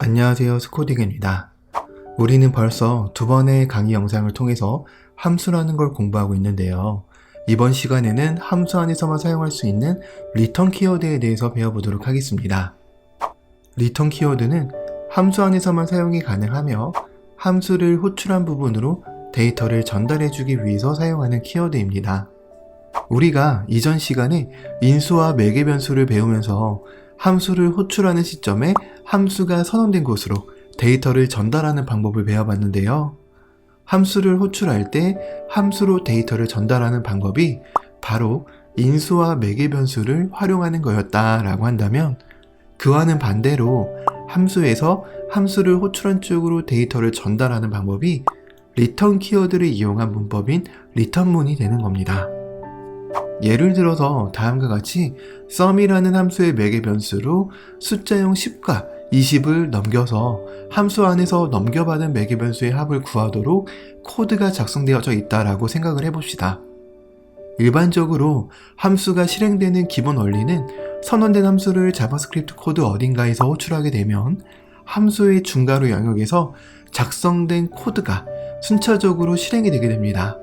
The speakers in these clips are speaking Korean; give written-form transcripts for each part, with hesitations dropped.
안녕하세요, 스코딩입니다. 우리는 벌써 두 번의 강의 영상을 통해서 함수라는 걸 공부하고 있는데요. 이번 시간에는 함수 안에서만 사용할 수 있는 리턴 키워드에 대해서 배워보도록 하겠습니다. 리턴 키워드는 함수 안에서만 사용이 가능하며 함수를 호출한 부분으로 데이터를 전달해주기 위해서 사용하는 키워드입니다. 우리가 이전 시간에 인수와 매개 변수를 배우면서 함수를 호출하는 시점에 함수가 선언된 곳으로 데이터를 전달하는 방법을 배워봤는데요. 함수를 호출할 때 함수로 데이터를 전달하는 방법이 바로 인수와 매개 변수를 활용하는 거였다라고 한다면, 그와는 반대로 함수에서 함수를 호출한 쪽으로 데이터를 전달하는 방법이 리턴 키워드를 이용한 문법인 리턴문이 되는 겁니다. 예를 들어서 다음과 같이 sum이라는 함수의 매개 변수로 숫자형 10과 20을 넘겨서 함수 안에서 넘겨받은 매개 변수의 합을 구하도록 코드가 작성되어져 있다라고 생각을 해봅시다. 일반적으로 함수가 실행되는 기본 원리는 선언된 함수를 자바스크립트 코드 어딘가에서 호출하게 되면 함수의 중괄호 영역에서 작성된 코드가 순차적으로 실행이 되게 됩니다.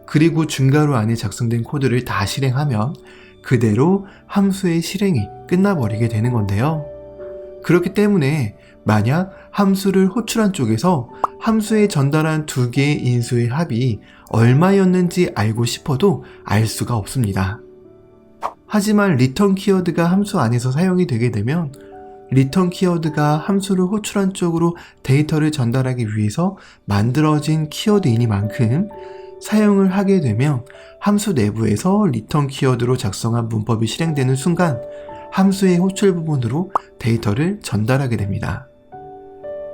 그리고 중괄호 안에 작성된 코드를 다 실행하면 그대로 함수의 실행이 끝나버리게 되는 건데요. 그렇기 때문에 만약 함수를 호출한 쪽에서 함수에 전달한 두 개의 인수의 합이 얼마였는지 알고 싶어도 알 수가 없습니다. 하지만 리턴 키워드가 함수 안에서 사용이 되게 되면 리턴 키워드가 함수를 호출한 쪽으로 데이터를 전달하기 위해서 만들어진 키워드이니만큼 사용을 하게 되면 함수 내부에서 리턴 키워드로 작성한 문법이 실행되는 순간 함수의 호출 부분으로 데이터를 전달하게 됩니다.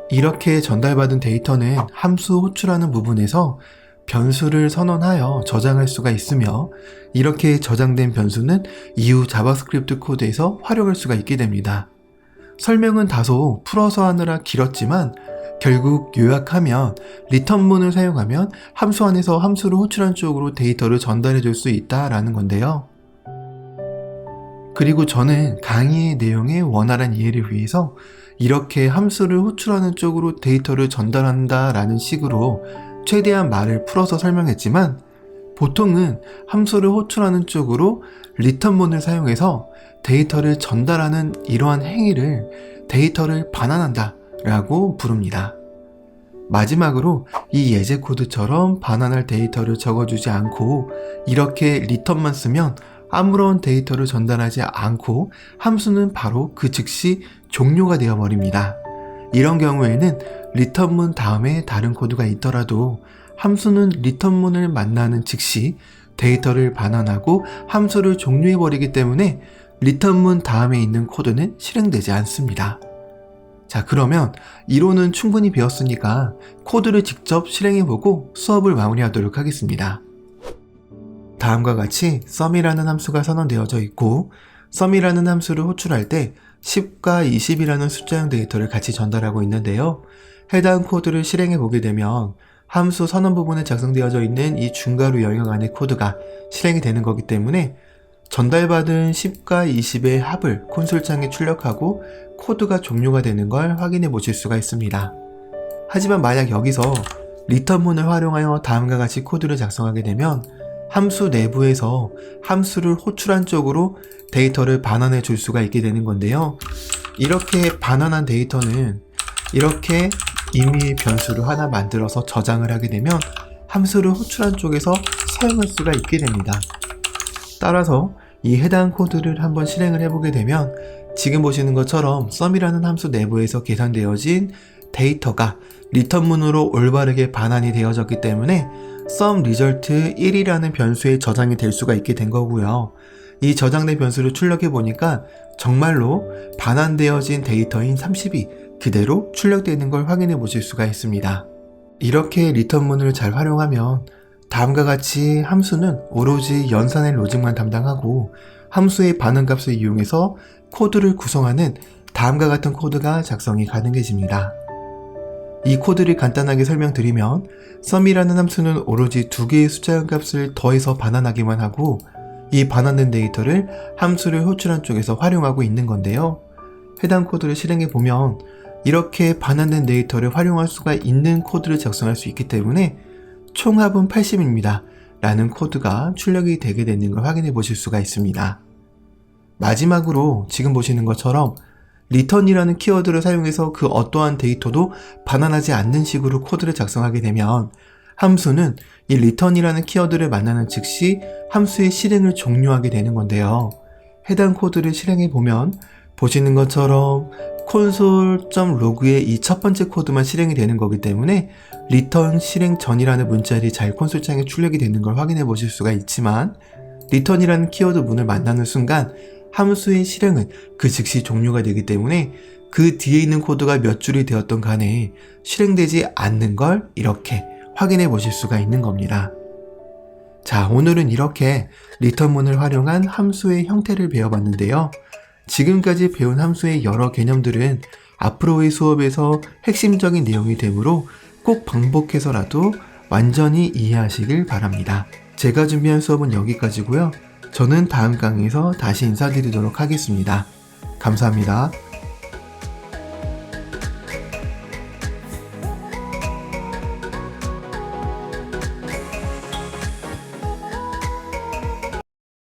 이렇게 전달받은 데이터는 함수 호출하는 부분에서 변수를 선언하여 저장할 수가 있으며, 이렇게 저장된 변수는 이후 자바스크립트 코드에서 활용할 수가 있게 됩니다. 설명은 다소 풀어서 하느라 길었지만 결국 요약하면 리턴문을 사용하면 함수 안에서 함수를 호출한 쪽으로 데이터를 전달해 줄 수 있다라는 건데요. 그리고 저는 강의의 내용의 원활한 이해를 위해서 이렇게 함수를 호출하는 쪽으로 데이터를 전달한다라는 식으로 최대한 말을 풀어서 설명했지만, 보통은 함수를 호출하는 쪽으로 리턴문을 사용해서 데이터를 전달하는 이러한 행위를 데이터를 반환한다 라고 부릅니다. 마지막으로 이 예제 코드처럼 반환할 데이터를 적어주지 않고 이렇게 리턴만 쓰면 아무런 데이터를 전달하지 않고 함수는 바로 그 즉시 종료가 되어버립니다. 이런 경우에는 리턴문 다음에 다른 코드가 있더라도 함수는 리턴문을 만나는 즉시 데이터를 반환하고 함수를 종료해버리기 때문에 리턴문 다음에 있는 코드는 실행되지 않습니다. 자, 그러면 이론은 충분히 배웠으니까 코드를 직접 실행해보고 수업을 마무리하도록 하겠습니다. 다음과 같이 sum이라는 함수가 선언되어져 있고, sum이라는 함수를 호출할 때 10과 20이라는 숫자형 데이터를 같이 전달하고 있는데요. 해당 코드를 실행해보게 되면 함수 선언 부분에 작성되어져 있는 이 중괄호 영역 안의 코드가 실행이 되는 거기 때문에 전달받은 10과 20의 합을 콘솔창에 출력하고 코드가 종료가 되는 걸 확인해 보실 수가 있습니다. 하지만 만약 여기서 리턴문을 활용하여 다음과 같이 코드를 작성하게 되면 함수 내부에서 함수를 호출한 쪽으로 데이터를 반환해 줄 수가 있게 되는 건데요. 이렇게 반환한 데이터는 이렇게 임의 변수를 하나 만들어서 저장을 하게 되면 함수를 호출한 쪽에서 사용할 수가 있게 됩니다. 따라서 이 해당 코드를 한번 실행을 해보게 되면 지금 보시는 것처럼 sum이라는 함수 내부에서 계산되어진 데이터가 리턴문으로 올바르게 반환이 되어졌기 때문에 sum result 1이라는 변수에 저장이 될 수가 있게 된 거고요. 이 저장된 변수를 출력해 보니까 정말로 반환되어진 데이터인 30이 그대로 출력되는 걸 확인해 보실 수가 있습니다. 이렇게 리턴문을 잘 활용하면 다음과 같이 함수는 오로지 연산의 로직만 담당하고 함수의 반응값을 이용해서 코드를 구성하는 다음과 같은 코드가 작성이 가능해집니다. 이 코드를 간단하게 설명드리면 sum이라는 함수는 오로지 두 개의 숫자형 값을 더해서 반환하기만 하고 이 반환된 데이터를 함수를 호출한 쪽에서 활용하고 있는 건데요. 해당 코드를 실행해 보면 이렇게 반환된 데이터를 활용할 수가 있는 코드를 작성할 수 있기 때문에 총합은 80입니다. 라는 코드가 출력이 되게 되는 걸 확인해 보실 수가 있습니다. 마지막으로 지금 보시는 것처럼 return이라는 키워드를 사용해서 그 어떠한 데이터도 반환하지 않는 식으로 코드를 작성하게 되면 함수는 이 return이라는 키워드를 만나는 즉시 함수의 실행을 종료하게 되는 건데요. 해당 코드를 실행해 보면 보시는 것처럼 console.log의 이 첫 번째 코드만 실행이 되는 거기 때문에 return 실행 전이라는 문자열이 잘 콘솔창에 출력이 되는 걸 확인해 보실 수가 있지만 return이라는 키워드 문을 만나는 순간 함수의 실행은 그 즉시 종료가 되기 때문에 그 뒤에 있는 코드가 몇 줄이 되었던 간에 실행되지 않는 걸 이렇게 확인해 보실 수가 있는 겁니다. 자, 오늘은 이렇게 return문을 활용한 함수의 형태를 배워봤는데요. 지금까지 배운 함수의 여러 개념들은 앞으로의 수업에서 핵심적인 내용이 되므로 꼭 반복해서라도 완전히 이해하시길 바랍니다. 제가 준비한 수업은 여기까지고요. 저는 다음 강의에서 다시 인사드리도록 하겠습니다. 감사합니다.